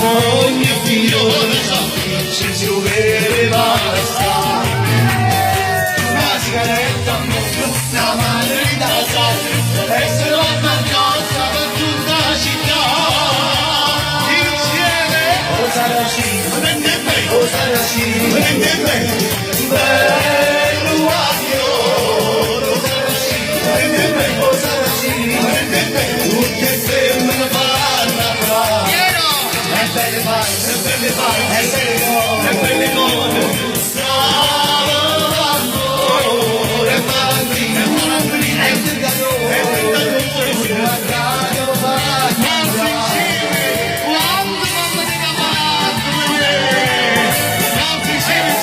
Oh mio figlio, se si dovere basta. Una sigaretta, una madre da casa, e se lo mangiata per tutta la città. Insieme, o sarà sì, o sarà sì, bello guaglio, o sarà sì, tutte femmine fanno fra. E belle fare, e belle fare, e belle cose, strano amore, e malandrina, e tentatore, la radio fa insieme, quando mamma ti capato, insieme,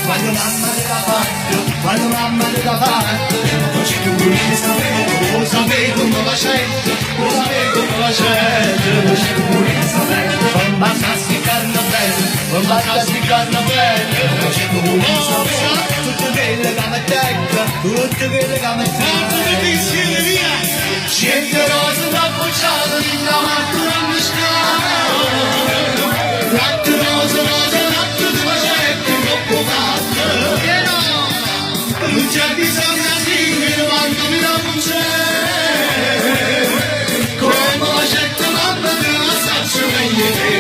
quando mamma ti capato, quando mamma ti capato, non c'è più niente sapevo, lo sapevo come la gente, lo sapevo come la gente, non c'è più niente sapevo, non basta sticcarla bene, non basta sticcarla bene, non c'è più niente sapevo, tutte quelle che mi tecca, tutte quelle che mi tecca, insieme via, scende rosa da bocciata, di una mattina mi scala, latte rosa, latte di macette, troppo fatto, non c'è bisogno di dire quanto mi da non c'è, come macette mamma te la saccio meglio te.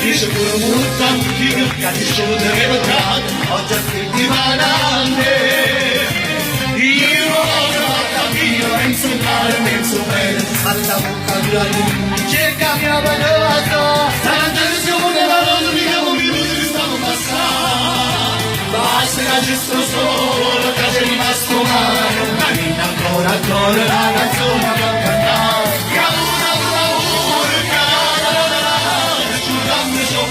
Dice pure molta musica, capisce lo devo dare, oggi è settimanale. Io ho fatta mia, penso male, penso bene, alla bocca di la luce, cerca mia bellezza, la tensione la rosa, mica un minuto che stiamo passando. Basta che giusto solo, che c'è rimasto male, cammina ancora, la canzone abbiamo cantato.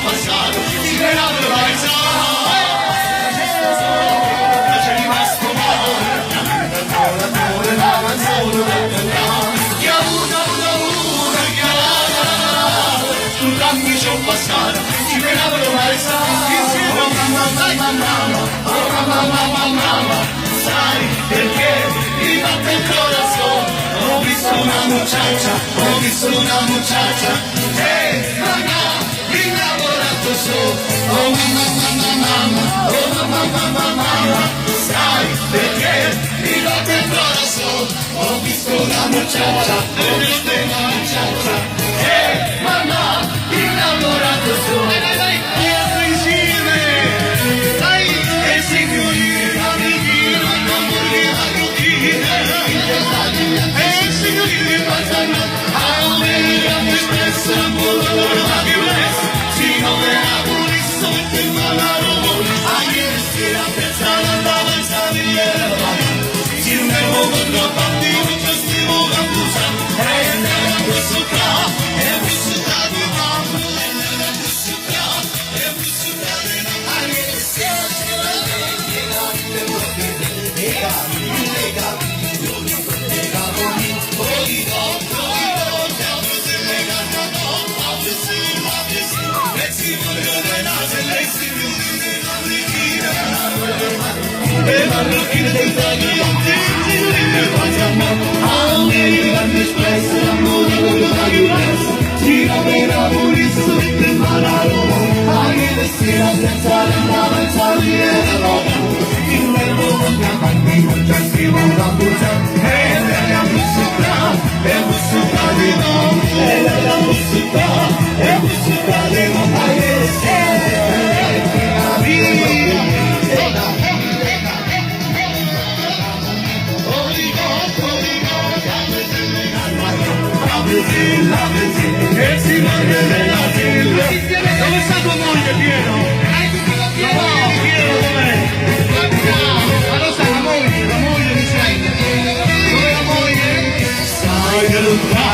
Passato, si creda per la c'è rimasto male, la canzone che ha avuto tu dammi ci ho passato, si creda per la mamma, sai perché mi batte il corazon, ho visto una muchacha, mamma, innamorato sono, oh mamma, sai perché mi batte il corazon, ho visto una muchacha, mamma, innamorato sono, insieme, dai, e signorina, amichina, amorina, crocchina, e signorina, passano, a un'era mi espresso, amore, ma più presto, si non era pulito, mette il malaro, a ieri sera pensare andava in stavigliera, si non ero con la bambina, ci stiamo campusando, e andava a questo qua, e a questo qua di mamma, e andava a questo qua, e a questo qua di mamma, a ieri sera si va a le marocchine dei taglianti, signorine facciamo a un'era grande espresso, l'amore con la violenza, si lavera pulito, il malaro, anche le sera pensare andava in saluiera, il nervo con la bambina, già scrivo una buccia, e lei ha bussuta, e bussuta di no, e lei ha bussuta, e bussuta di no, anche le sera, e la via, e si voglio della figlia. Dove sta tua moglie, Piero? No, Piero dov'è? Ma dove sta la moglie? La moglie mi sente? Dove è la moglie? Sai che lontano